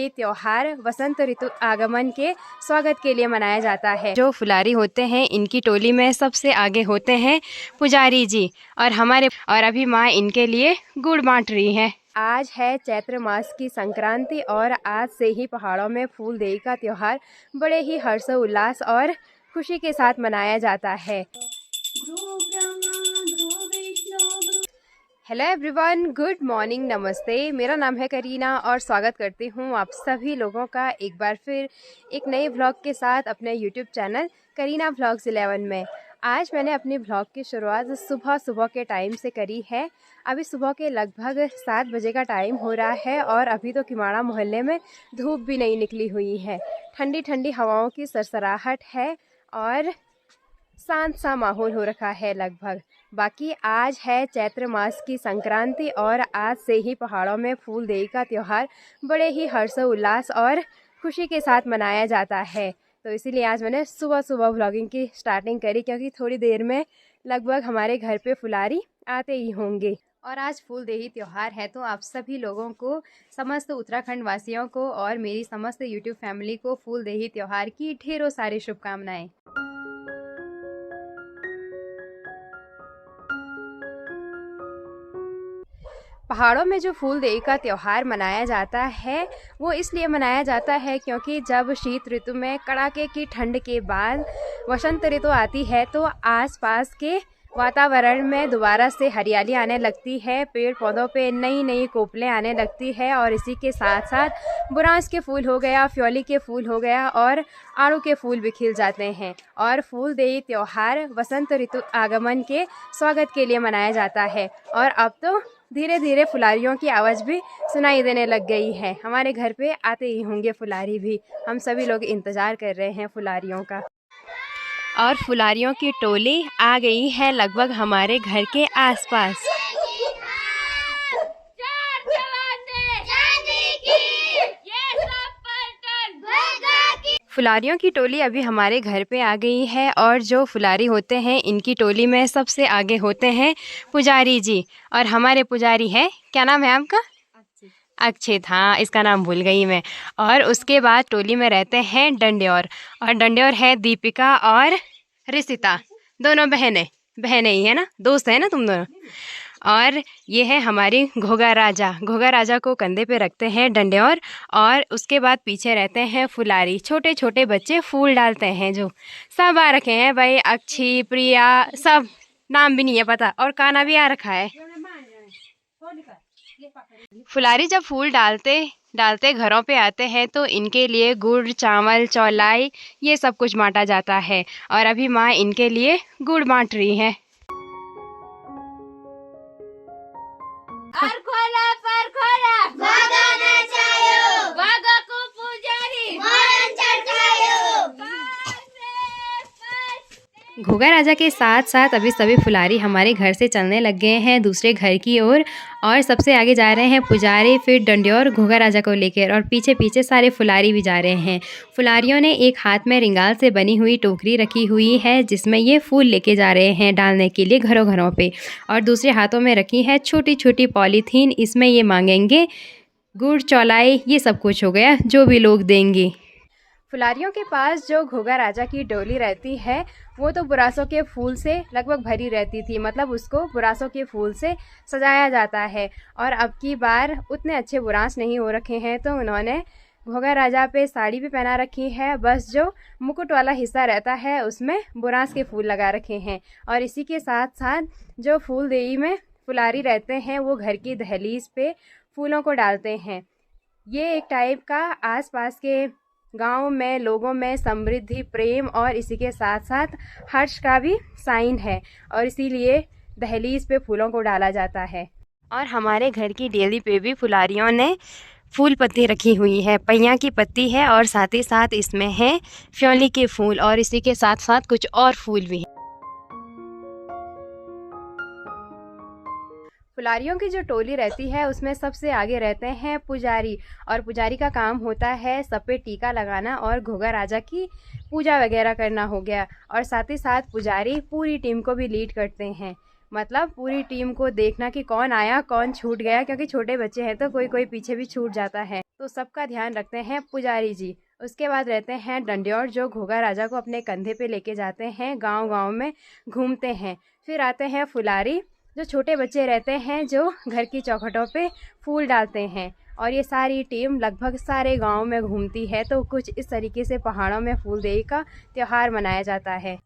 देही त्योहार वसंत ऋतु आगमन के स्वागत के लिए मनाया जाता है। जो फुलारी होते हैं इनकी टोली में सबसे आगे होते हैं पुजारी जी और अभी माँ इनके लिए गुड़ बांट रही है। आज है चैत्र मास की संक्रांति और आज से ही पहाड़ों में फूल देही का त्योहार बड़े ही हर्षोल्लास और खुशी के साथ मनाया जाता है। हेलो एवरीवन, गुड मॉर्निंग, नमस्ते। मेरा नाम है करीना और स्वागत करती हूँ आप सभी लोगों का एक बार फिर एक नए व्लॉग के साथ अपने यूट्यूब चैनल करीना व्लॉग्स 11 में। आज मैंने अपनी व्लॉग की शुरुआत सुबह के टाइम से करी है। अभी सुबह के लगभग 7 बजे का टाइम हो रहा है और अभी तो किमाड़ा मोहल्ले में धूप भी नहीं निकली हुई है। ठंडी ठंडी हवाओं की सरसराहट है और शांत सा माहौल हो रखा है लगभग। बाकी आज है चैत्र मास की संक्रांति और आज से ही पहाड़ों में फूल देही का त्यौहार बड़े ही हर्षोल्लास और खुशी के साथ मनाया जाता है। तो इसीलिए आज मैंने सुबह व्लॉगिंग की स्टार्टिंग करी, क्योंकि थोड़ी देर में लगभग हमारे घर पे फुलारी आते ही होंगे। और आज फूल देही त्यौहार है तो आप सभी लोगों को, समस्त उत्तराखंड वासियों को और मेरी समस्त यूट्यूब फैमिली को फूल देही त्यौहार की ढेरों सारी शुभकामनाएं। पहाड़ों में जो फूल देही का त्यौहार मनाया जाता है वो इसलिए मनाया जाता है क्योंकि जब शीत ऋतु में कड़ाके की ठंड के बाद वसंत ऋतु आती है तो आसपास के वातावरण में दोबारा से हरियाली आने लगती है। पेड़ पौधों पे नई नई कोपलें आने लगती है और इसी के साथ साथ बुरांस के फूल हो गया, फ्योली के फूल हो गया और आड़ू के फूल भी खिल जाते हैं। और फूल देही त्यौहार वसंत ऋतु आगमन के स्वागत के लिए मनाया जाता है। और अब तो धीरे धीरे फुलारियों की आवाज़ भी सुनाई देने लग गई है। हमारे घर पे आते ही होंगे फुलारी भी। हम सभी लोग इंतज़ार कर रहे हैं फुलारियों का। और फुलारियों की टोली आ गई है लगभग हमारे घर के आसपास। फुलारियों की टोली अभी हमारे घर पे आ गई है और जो फुलारी होते हैं इनकी टोली में सबसे आगे होते हैं पुजारी जी। और हमारे पुजारी है, क्या नाम है आपका? अक्षित, हाँ इसका नाम भूल गई मैं। और उसके बाद टोली में रहते हैं डंड्योर, और डंड्योर है दीपिका और रिसिता, दोनों बहनें ही है ना, दोस्त है ना तुम दोनों। और ये है हमारी घोगा राजा को कंधे पे रखते हैं डंड्योर। और उसके बाद पीछे रहते हैं फुलारी, छोटे छोटे बच्चे फूल डालते हैं जो सब आ रखे हैं भाई, अक्षी, प्रिया, सब नाम भी नहीं है पता, और काना भी आ रखा है। फुलारी जब फूल डालते घरों पे आते हैं तो इनके लिए गुड़, चावल, चौलाई ये सब कुछ बांटा जाता है। और अभी माँ इनके लिए गुड़ बांट रही है। घोगा राजा के साथ साथ अभी सभी फुलारी हमारे घर से चलने लग गए हैं दूसरे घर की ओर। और सबसे आगे जा रहे हैं पुजारी, फिर डंड्योर घोगा राजा को लेकर, और पीछे पीछे सारे फुलारी भी जा रहे हैं। फुलारियों ने एक हाथ में रिंगाल से बनी हुई टोकरी रखी हुई है जिसमें ये फूल लेके जा रहे हैं डालने के लिए घरों पे, और दूसरे हाथों में रखी है छोटी छोटी पॉलीथीन, इसमें ये मांगेंगे गुड़, चौलाई, ये सब कुछ हो गया जो भी लोग देंगे। फुलारियों के पास जो घोगा राजा की डोली रहती है वो तो बुरासों के फूल से लगभग भरी रहती थी, मतलब उसको बुरासों के फूल से सजाया जाता है। और अब की बार उतने अच्छे बुरांस नहीं हो रखे हैं तो उन्होंने घोगा राजा पे साड़ी भी पहना रखी है, बस जो मुकुट वाला हिस्सा रहता है उसमें बुरांस के फूल लगा रखे हैं। और इसी के साथ साथ जो फूल देही में फुलारी रहते हैं वो घर की दहलीज पे फूलों को डालते हैं। ये एक टाइप का आसपास के गांव में लोगों में समृद्धि, प्रेम और इसी के साथ साथ हर्ष का भी साइन है, और इसीलिए दहलीज पे फूलों को डाला जाता है। और हमारे घर की डेली पे भी फुलारियों ने फूल पत्ती रखी हुई है, पहिया की पत्ती है और साथ ही साथ इसमें है फ्योली के फूल, और इसी के साथ साथ कुछ और फूल भी हैं। फुलारियों की जो टोली रहती है उसमें सबसे आगे रहते हैं पुजारी, और पुजारी का काम होता है सब पे टीका लगाना और घोगा राजा की पूजा वगैरह करना हो गया। और साथ ही साथ पुजारी पूरी टीम को भी लीड करते हैं, मतलब पूरी टीम को देखना कि कौन आया कौन छूट गया, क्योंकि छोटे बच्चे हैं तो कोई कोई पीछे भी छूट जाता है। तो सबका ध्यान रखते हैं पुजारी जी। उसके बाद रहते हैं डंड्योर, जो घोघा राजा को अपने कंधे पे लेके जाते हैं, गांव-गांव में घूमते हैं। फिर आते हैं फुलारी, जो छोटे बच्चे रहते हैं जो घर की चौखटों पे फूल डालते हैं। और ये सारी टीम लगभग सारे गांव में घूमती है। तो कुछ इस तरीके से पहाड़ों में फूलदेई का त्यौहार मनाया जाता है।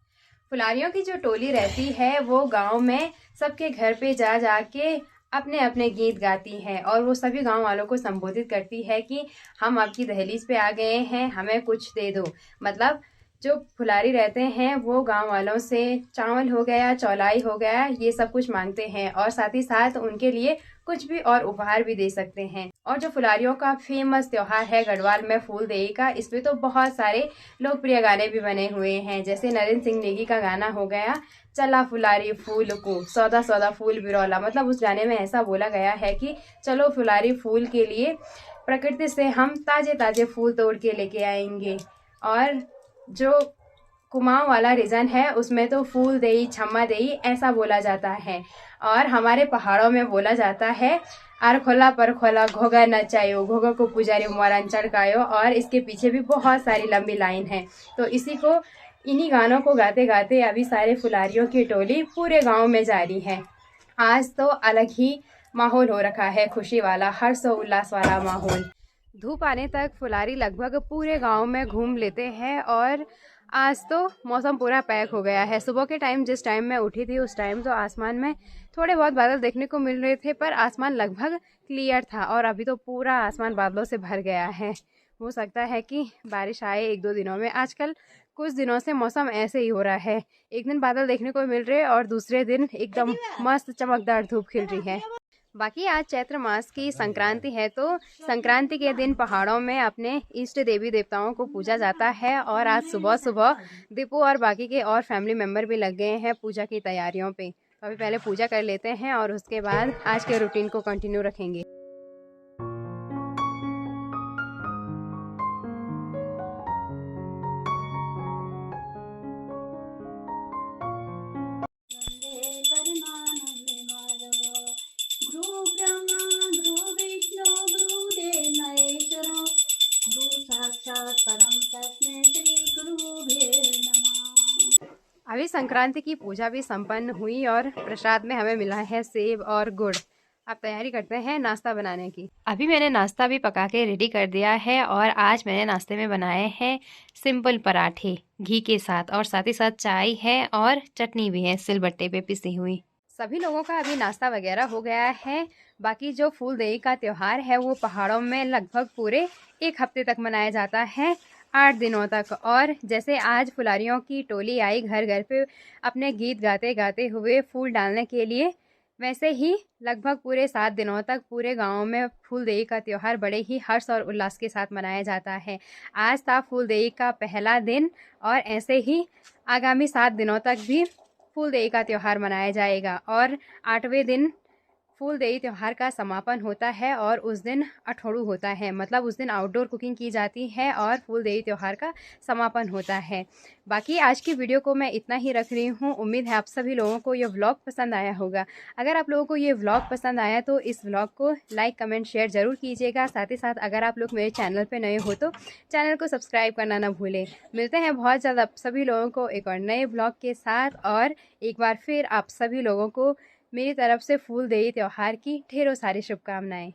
फुलारियों की जो टोली रहती है वो गांव में सबके घर पे जा जा के अपने अपने गीत गाती है और वो सभी गांव वालों को संबोधित करती है कि हम आपकी दहलीज पे आ गए हैं, हमें कुछ दे दो। मतलब जो फुलारी रहते हैं वो गांव वालों से चावल हो गया, चौलाई हो गया, ये सब कुछ मांगते हैं और साथ ही साथ उनके लिए कुछ भी और उपहार भी दे सकते हैं। और जो फुलारियों का फेमस त्योहार है गढ़वाल में फूलदेई का, इसमें तो बहुत सारे लोकप्रिय गाने भी बने हुए हैं। जैसे नरेंद्र सिंह नेगी का गाना हो गया, चला फुलारी फूल को सौदा सौदा फूल बिरौला। मतलब उस गाने में ऐसा बोला गया है कि चलो फुलारी फूल के लिए प्रकृति से हम ताजे ताजे फूल तोड़ के लेके आएंगे। और जो कुमाऊं वाला रीजन है उसमें तो फूल देई छम्मा देई ऐसा बोला जाता है। और हमारे पहाड़ों में बोला जाता है, आर खोला पर खोला घोगा नचायो, घोगा को पुजारी मोरन चढ़कायो। और इसके पीछे भी बहुत सारी लंबी लाइन है। तो इन्हीं गानों को गाते गाते अभी सारे फुलारियों की टोली पूरे गांव में जारी है। आज तो अलग ही माहौल हो रखा है, खुशी वाला, हर्ष और उल्लास वाला माहौल। धूप आने तक फुलारी लगभग पूरे गांव में घूम लेते हैं। और आज तो मौसम पूरा पैक हो गया है। सुबह के टाइम जिस टाइम मैं उठी थी उस टाइम तो आसमान में थोड़े बहुत बादल देखने को मिल रहे थे, पर आसमान लगभग क्लियर था। और अभी तो पूरा आसमान बादलों से भर गया है। हो सकता है कि बारिश आए 1-2 दिनों में। आजकल कुछ दिनों से मौसम ऐसे ही हो रहा है, एक दिन बादल देखने को मिल रहे हैं और दूसरे दिन एकदम मस्त चमकदार धूप खिल रही है। बाकी आज चैत्र मास की संक्रांति है, तो संक्रांति के दिन पहाड़ों में अपने इष्ट देवी देवताओं को पूजा जाता है। और आज सुबह सुबह दीपू और बाकी के और फैमिली मेम्बर भी लग गए हैं पूजा की तैयारियों पे। तो अभी पहले पूजा कर लेते हैं और उसके बाद आज के रूटीन को कंटिन्यू रखेंगे। अभी संक्रांति की पूजा भी संपन्न हुई और प्रसाद में हमें मिला है सेब और गुड़। अब तैयारी करते हैं नाश्ता बनाने की। अभी मैंने नाश्ता भी पका के रेडी कर दिया है और आज मैंने नाश्ते में बनाए हैं सिंपल पराठे घी के साथ, और साथ ही साथ चाय है और चटनी भी है सिलबट्टे पे पिसी हुई। सभी लोगों का अभी नाश्ता वगैरह हो गया है। बाकी जो फूलदेई का त्यौहार है वो पहाड़ों में लगभग पूरे 1 हफ्ते तक मनाया जाता है, 8 दिनों तक। और जैसे आज फुलारियों की टोली आई घर घर पे अपने गीत गाते गाते हुए फूल डालने के लिए, वैसे ही लगभग पूरे 7 दिनों तक पूरे गांव में फूलदेई का त्यौहार बड़े ही हर्ष और उल्लास के साथ मनाया जाता है। आज था फूलदेई का पहला दिन और ऐसे ही आगामी 7 दिनों तक भी फूलदेई का त्यौहार मनाया जाएगा। और 8वें दिन फूलदेई त्यौहार का समापन होता है और उस दिन अठोड़ू होता है। मतलब उस दिन आउटडोर कुकिंग की जाती है और फूलदेई त्यौहार का समापन होता है। बाकी आज की वीडियो को मैं इतना ही रख रही हूँ। उम्मीद है आप सभी लोगों को ये व्लॉग पसंद आया होगा। अगर आप लोगों को ये व्लॉग पसंद आया तो इस व्लॉग को लाइक कमेंट शेयर ज़रूर कीजिएगा। साथ ही साथ अगर आप लोग मेरे चैनल पर नए हो तो चैनल को सब्सक्राइब करना ना भूलें। मिलते हैं बहुत जल्द आप सभी लोगों को एक और नए व्लॉग के साथ। और एक बार फिर आप सभी लोगों को मेरी तरफ से फूलदेई त्यौहार की ढेरों सारी शुभकामनाएं।